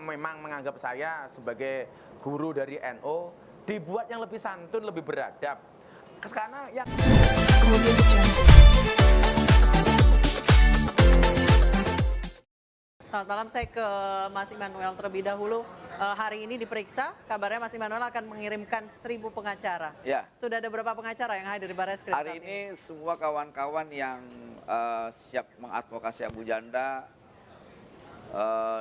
memang menganggap saya sebagai guru dari NU, dibuat yang lebih santun, lebih beradab. Karena yang Selamat malam, saya ke Mas Immanuel terlebih dahulu. Hari ini diperiksa, kabarnya Mas Immanuel akan mengirimkan 1.000 pengacara. Ya. Sudah ada berapa pengacara yang hadir di Barreskrim Hari saat ini semua kawan-kawan yang siap mengadvokasi Abu Janda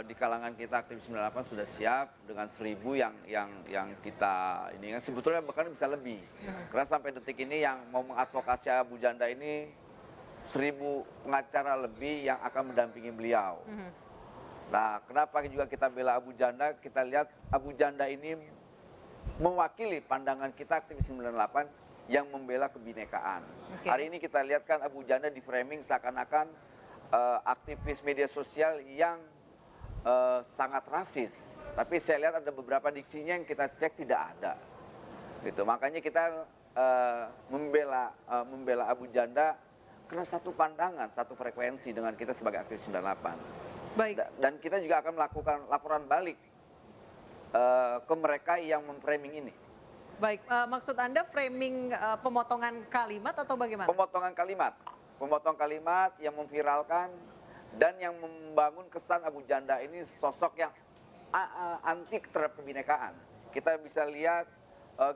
di kalangan kita aktivis 98 sudah siap dengan 1.000 yang kita ini kan sebetulnya bahkan bisa lebih. Karena sampai detik ini yang mau mengadvokasi Abu Janda ini 1.000 pengacara lebih yang akan mendampingi beliau. Nah, kenapa juga kita bela Abu Janda? Kita lihat Abu Janda ini mewakili pandangan kita aktivis 98 yang membela kebinekaan. Hari ini kita lihat kan Abu Janda di framing seakan-akan aktivis media sosial yang sangat rasis. Tapi saya lihat ada beberapa diksinya yang kita cek tidak ada. Gitu. Makanya kita membela Abu Janda karena satu pandangan, satu frekuensi dengan kita sebagai aktivis 98. Baik. Dan kita juga akan melakukan laporan balik ke mereka yang memframing ini. Baik, maksud Anda framing pemotongan kalimat atau bagaimana? Pemotong kalimat yang memviralkan dan yang membangun kesan Abu Janda ini sosok yang anti terhadap kebinekaan. Kita bisa lihat,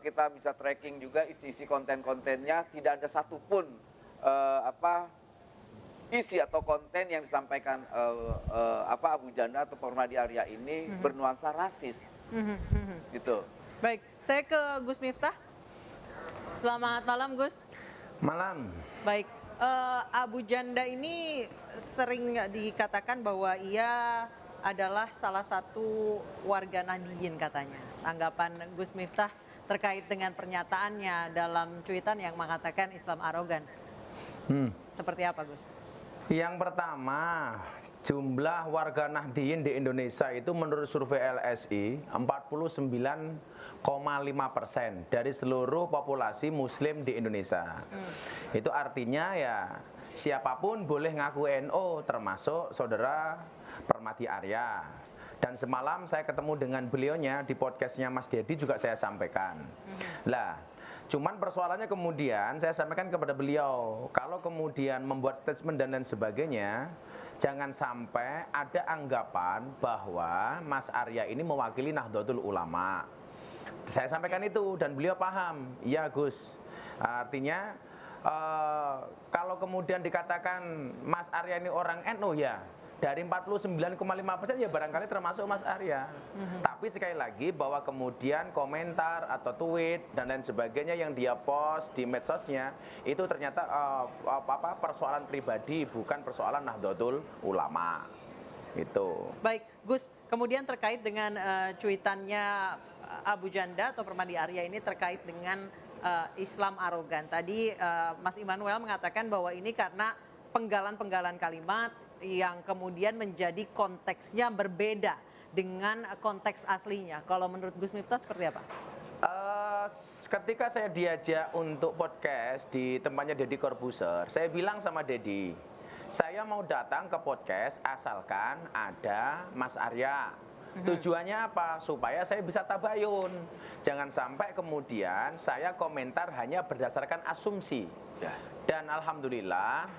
kita bisa tracking juga isi-isi konten-kontennya, tidak ada satupun isi atau konten yang disampaikan Abu Janda atau Permadi Arya ini bernuansa rasis. Gitu. Baik, saya ke Gus Miftah. Selamat malam, Gus. malam. Baik, Abu Janda ini sering dikatakan bahwa ia adalah salah satu warga Nahdliyin katanya. Tanggapan Gus Miftah terkait dengan pernyataannya dalam cuitan yang mengatakan Islam arogan. Seperti apa, Gus? Yang pertama, jumlah warga Nahdliyin di Indonesia itu menurut survei LSI 49,5% dari seluruh populasi Muslim di Indonesia. Itu artinya ya siapapun boleh ngaku NU, termasuk saudara Permadi Arya. Dan semalam saya ketemu dengan beliaunya di podcastnya Mas Dedi juga saya sampaikan. Lah. Cuman persoalannya kemudian saya sampaikan kepada beliau, kalau kemudian membuat statement dan lain sebagainya, jangan sampai ada anggapan bahwa Mas Arya ini mewakili Nahdlatul Ulama. Saya sampaikan itu dan beliau paham, iya Gus. Artinya kalau kemudian dikatakan Mas Arya ini orang NU ya, dari 49,5% ya barangkali termasuk Mas Arya. Tapi sekali lagi bahwa kemudian komentar atau tweet dan lain sebagainya yang dia post di medsosnya itu ternyata persoalan pribadi, bukan persoalan Nahdlatul Ulama. Itu. Baik, Gus, kemudian terkait dengan cuitannya Abu Janda atau Permadi Arya ini terkait dengan Islam arogan. Tadi Mas Immanuel mengatakan bahwa ini karena penggalan-penggalan kalimat yang kemudian menjadi konteksnya berbeda dengan konteks aslinya. Kalau menurut Gus Miftah seperti apa? Ketika saya diajak untuk podcast di tempatnya Deddy Corbuzier, saya bilang sama Deddy, saya mau datang ke podcast asalkan ada Mas Arya. Tujuannya apa? Supaya saya bisa tabayun. Jangan sampai kemudian saya komentar hanya berdasarkan asumsi. Dan alhamdulillah,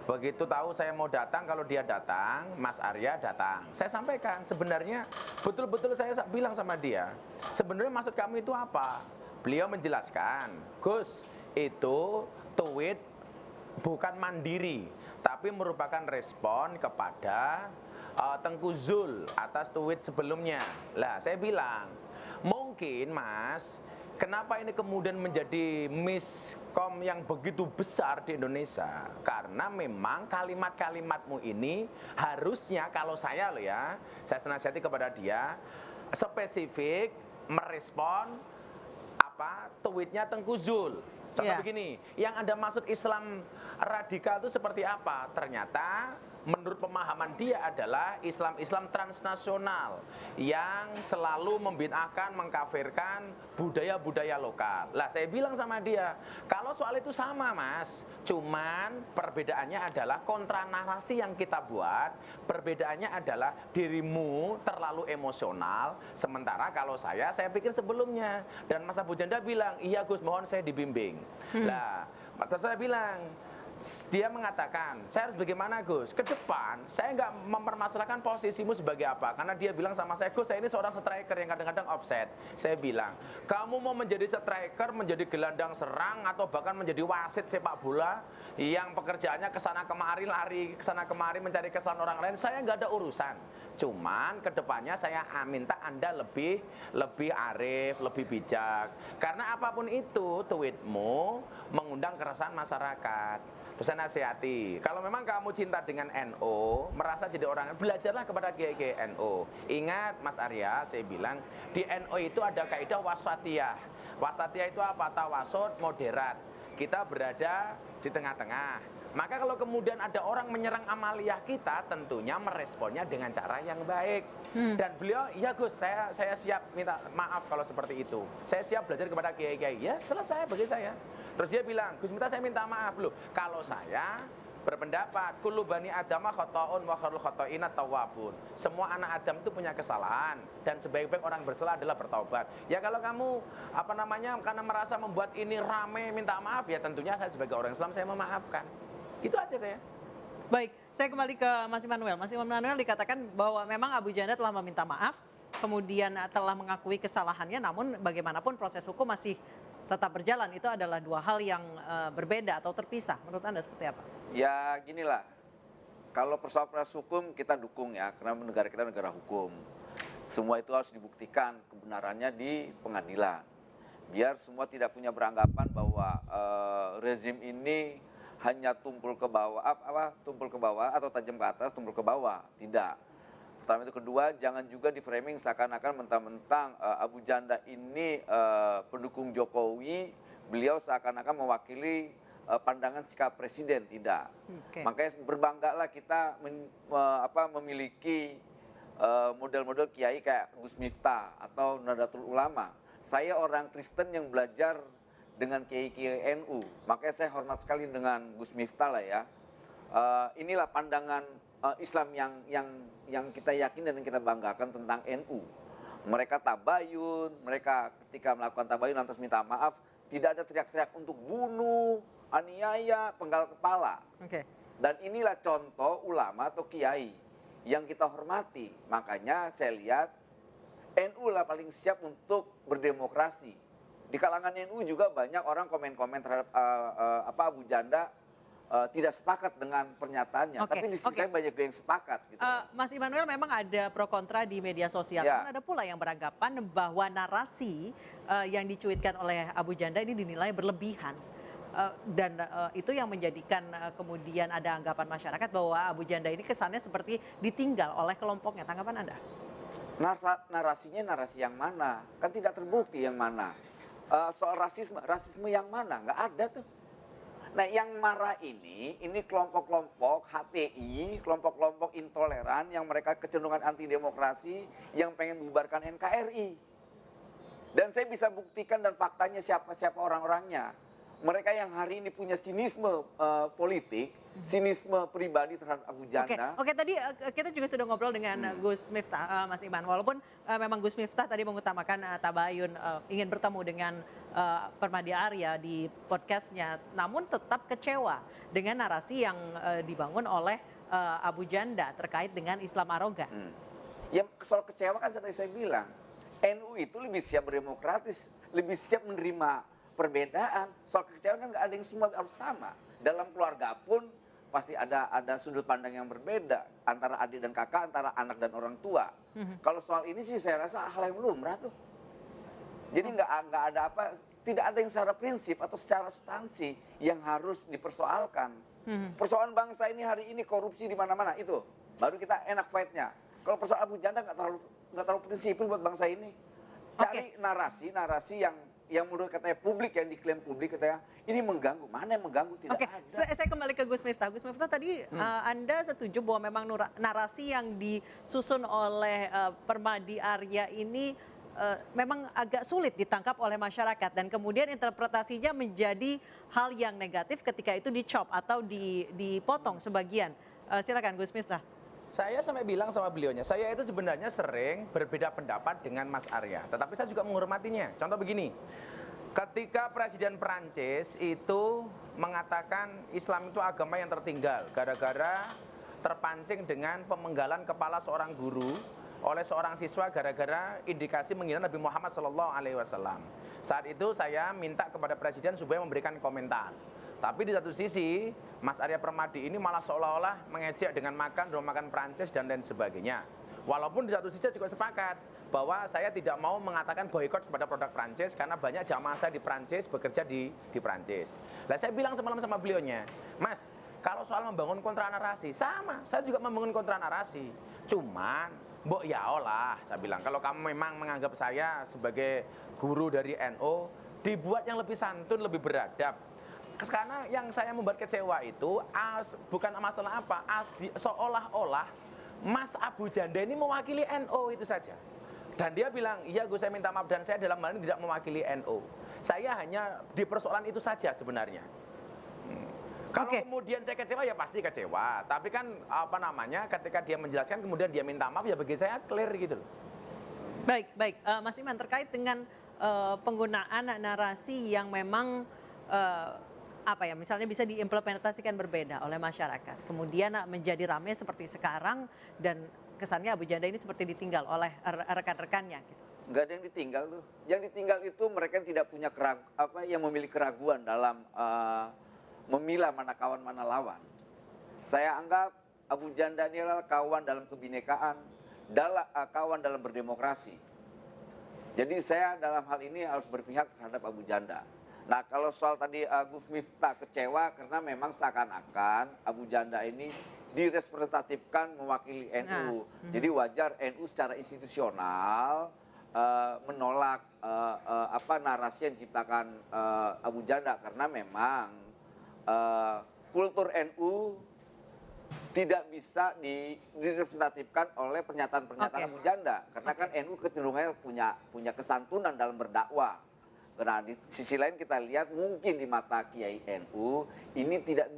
begitu tahu saya mau datang, kalau dia datang, Mas Arya datang. Saya sampaikan, sebenarnya betul-betul saya bilang sama dia, sebenarnya maksud kamu itu apa? Beliau menjelaskan, Gus, itu tweet bukan mandiri, tapi merupakan respon kepada Tengku Zul atas tweet sebelumnya. Lah, saya bilang, mungkin Mas, kenapa ini kemudian menjadi miskom yang begitu besar di Indonesia? Karena memang kalimat-kalimatmu ini harusnya, kalau saya loh ya, saya senasihati kepada dia, spesifik merespon tweetnya Tengku Zul. Contoh Ya. begini, yang Anda maksud Islam radikal itu seperti apa? Ternyata menurut pemahaman dia adalah Islam transnasional yang selalu membid'ahkan, mengkafirkan budaya-budaya lokal. Lah saya bilang sama dia, kalau soal itu sama Mas, cuman perbedaannya adalah kontra narasi yang kita buat, perbedaannya adalah dirimu terlalu emosional, sementara kalau saya pikir sebelumnya. Dan Mas Abu Janda bilang, iya Gus mohon saya dibimbing. Lah, terus saya bilang, dia mengatakan, saya harus bagaimana Gus? Ke depan, saya nggak mempermasalahkan posisimu sebagai apa. Karena dia bilang sama saya, Gus saya ini seorang striker yang kadang-kadang offset. Saya bilang, kamu mau menjadi striker, menjadi gelandang serang, atau bahkan menjadi wasit sepak bola, yang pekerjaannya kesana kemari, lari kesana kemari, mencari kesalahan orang lain, saya nggak ada urusan. Cuman ke depannya saya minta Anda lebih arif, lebih bijak. Karena apapun itu, tweetmu mengundang keresahan masyarakat. Terus saya nasihati, kalau memang kamu cinta dengan NU, merasa jadi orang, belajarlah kepada kiai-kiai NU. Ingat Mas Arya, saya bilang, di NU itu ada kaidah wasatiyah. Wasatiyah itu apa? Tawasud, moderat. Kita berada di tengah-tengah. Maka kalau kemudian ada orang menyerang amaliyah kita, tentunya meresponnya dengan cara yang baik. Dan beliau, iya Gus, saya siap minta maaf kalau seperti itu. Saya siap belajar kepada kiai-kiai. Ya selesai bagi saya. Terus dia bilang, Gus saya minta maaf loh. Kalau saya berpendapat, kullu bani adama khata'un wa khairul khata'ina tawwabun. Semua anak Adam itu punya kesalahan dan sebaik-baik orang bersalah adalah bertaubat. Ya kalau kamu karena merasa membuat ini rame minta maaf, ya tentunya saya sebagai orang Islam saya memaafkan. Gitu aja saya. Baik, saya kembali ke Mas Immanuel. Mas Immanuel dikatakan bahwa memang Abu Janda telah meminta maaf, kemudian telah mengakui kesalahannya, namun bagaimanapun proses hukum masih tetap berjalan. Itu adalah dua hal yang berbeda atau terpisah. Menurut Anda seperti apa? Ya ginilah, kalau persoalan proses hukum kita dukung ya, karena negara kita negara hukum. Semua itu harus dibuktikan kebenarannya di pengadilan. Biar semua tidak punya beranggapan bahwa rezim ini hanya tumpul ke bawah, tumpul ke bawah atau tajam ke atas, tumpul ke bawah. Tidak. Pertama itu, kedua, jangan juga di framing seakan-akan mentang-mentang Abu Janda ini pendukung Jokowi, beliau seakan-akan mewakili pandangan sikap presiden. Tidak. Okay. Makanya berbanggalah kita memiliki model-model kiai kayak Gus Miftah atau Nahdlatul Ulama. Saya orang Kristen yang belajar dengan kiai-kiai NU, makanya saya hormat sekali dengan Gus Miftah lah ya. Inilah pandangan Islam yang kita yakin dan kita banggakan tentang NU. Mereka tabayun, mereka ketika melakukan tabayun lantas minta maaf, tidak ada teriak-teriak untuk bunuh, aniaya, penggal kepala. Okay. Dan inilah contoh ulama atau kiai yang kita hormati. Makanya saya lihat NU lah paling siap untuk berdemokrasi. Di kalangan NU juga banyak orang komen-komen terhadap Abu Janda tidak sepakat dengan pernyataannya. Okay, Tapi di sisi lain banyak yang sepakat. Gitu. Mas Immanuel, memang ada pro kontra di media sosial. Ya. Namun ada pula yang beranggapan bahwa narasi yang dicuitkan oleh Abu Janda ini dinilai berlebihan. Dan itu yang menjadikan kemudian ada anggapan masyarakat bahwa Abu Janda ini kesannya seperti ditinggal oleh kelompoknya. Tanggapan Anda? Narasinya narasi yang mana? Kan tidak terbukti yang mana. Soal rasisme yang mana? Nggak ada tuh. Nah yang marah ini kelompok-kelompok HTI, kelompok-kelompok intoleran yang mereka kecenderungan anti demokrasi, yang pengen bubarkan NKRI. Dan saya bisa buktikan dan faktanya siapa orang-orangnya. Mereka yang hari ini punya sinisme politik, sinisme pribadi terhadap Abu Janda. Oke, tadi kita juga sudah ngobrol dengan Gus Miftah, Mas Iman. Walaupun memang Gus Miftah tadi mengutamakan tabayun, ingin bertemu dengan Permadi Arya di podcastnya, namun tetap kecewa dengan narasi yang dibangun oleh Abu Janda terkait dengan Islam arogan. Ya soal kecewa kan seperti saya bilang, NU itu lebih siap berdemokratis, lebih siap menerima perbedaan. Soal kekecewaan kan nggak ada yang semua harus sama. Dalam keluarga pun pasti ada sudut pandang yang berbeda antara adik dan kakak, antara anak dan orang tua. Kalau soal ini sih saya rasa hal yang lumrah tuh. Jadi nggak ada apa, tidak ada yang secara prinsip atau secara substansi yang harus dipersoalkan. Persoalan bangsa ini hari ini korupsi di mana-mana itu baru kita enak fight-nya. Kalau persoalan Abu Janda nggak terlalu prinsipil buat bangsa ini. Cari narasi yang yang menurut katanya publik, yang diklaim publik katanya ini mengganggu. Mana yang mengganggu? Tidak Oke, ada. saya kembali ke Gus Miftah. Gus Miftah tadi Anda setuju bahwa memang narasi yang disusun oleh Permadi Arya ini memang agak sulit ditangkap oleh masyarakat dan kemudian interpretasinya menjadi hal yang negatif ketika itu dicop atau dipotong sebagian. Silakan Gus Miftah. Saya sampai bilang sama beliaunya, saya itu sebenarnya sering berbeda pendapat dengan Mas Arya, tetapi saya juga menghormatinya. Contoh begini, ketika Presiden Prancis itu mengatakan Islam itu agama yang tertinggal gara-gara terpancing dengan pemenggalan kepala seorang guru oleh seorang siswa gara-gara indikasi menghina Nabi Muhammad SAW. Saat itu saya minta kepada Presiden supaya memberikan komentar. Tapi di satu sisi, Mas Arya Permadi ini malah seolah-olah mengejek dengan makan, rumah makan Prancis dan lain sebagainya. Walaupun di satu sisi saya juga sepakat bahwa saya tidak mau mengatakan boikot kepada produk Prancis karena banyak jamaah saya di Prancis bekerja di Prancis. Nah, saya bilang semalam sama beliaunya, Mas, kalau soal membangun kontra narasi, sama, saya juga membangun kontra narasi. Cuman mbok ya olah, saya bilang, kalau kamu memang menganggap saya sebagai guru dari NU, dibuat yang lebih santun, lebih beradab. Karena yang saya membuat kecewa itu bukan masalah apa, seolah-olah Mas Abu Janda ini mewakili NU itu saja. Dan dia bilang, iya Gus saya minta maaf dan saya dalam hal ini tidak mewakili NU. Saya hanya di persoalan itu saja sebenarnya. Kalau kemudian saya kecewa ya pasti kecewa. Tapi kan ketika dia menjelaskan kemudian dia minta maaf ya bagi saya clear gitu loh. Baik, Mas Iman terkait dengan penggunaan narasi yang memang misalnya bisa diimplementasikan berbeda oleh masyarakat. Kemudian menjadi ramai seperti sekarang dan kesannya Abu Janda ini seperti ditinggal oleh rekan-rekannya gitu. Nggak ada yang ditinggal tuh. Yang ditinggal itu mereka yang tidak punya yang memiliki keraguan dalam memilah mana kawan mana lawan. Saya anggap Abu Janda ini adalah kawan dalam kebinekaan, kawan dalam berdemokrasi. Jadi saya dalam hal ini harus berpihak terhadap Abu Janda. Nah kalau soal tadi Gus Miftah kecewa karena memang seakan-akan Abu Janda ini direpresentatifkan mewakili NU. Jadi wajar NU secara institusional menolak narasi yang diciptakan Abu Janda karena memang kultur NU tidak bisa direpresentatifkan oleh pernyataan-pernyataan Abu Janda karena kan NU kecenderungannya punya kesantunan dalam berdakwah. Karena di sisi lain kita lihat mungkin di mata Kiai NU ini tidak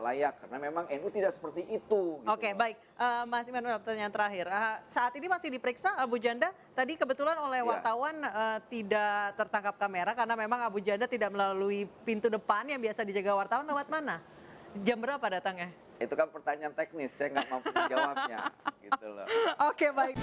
layak karena memang NU tidak seperti itu. Gitu. Oke, baik. Mas Immanuel, pertanyaan terakhir. Saat ini masih diperiksa Abu Janda. Tadi kebetulan oleh wartawan tidak tertangkap kamera karena memang Abu Janda tidak melalui pintu depan yang biasa dijaga wartawan. Lewat mana? Jam berapa datangnya? Itu kan pertanyaan teknis, saya nggak mampu menjawabnya. Gitu loh. Oke, baik.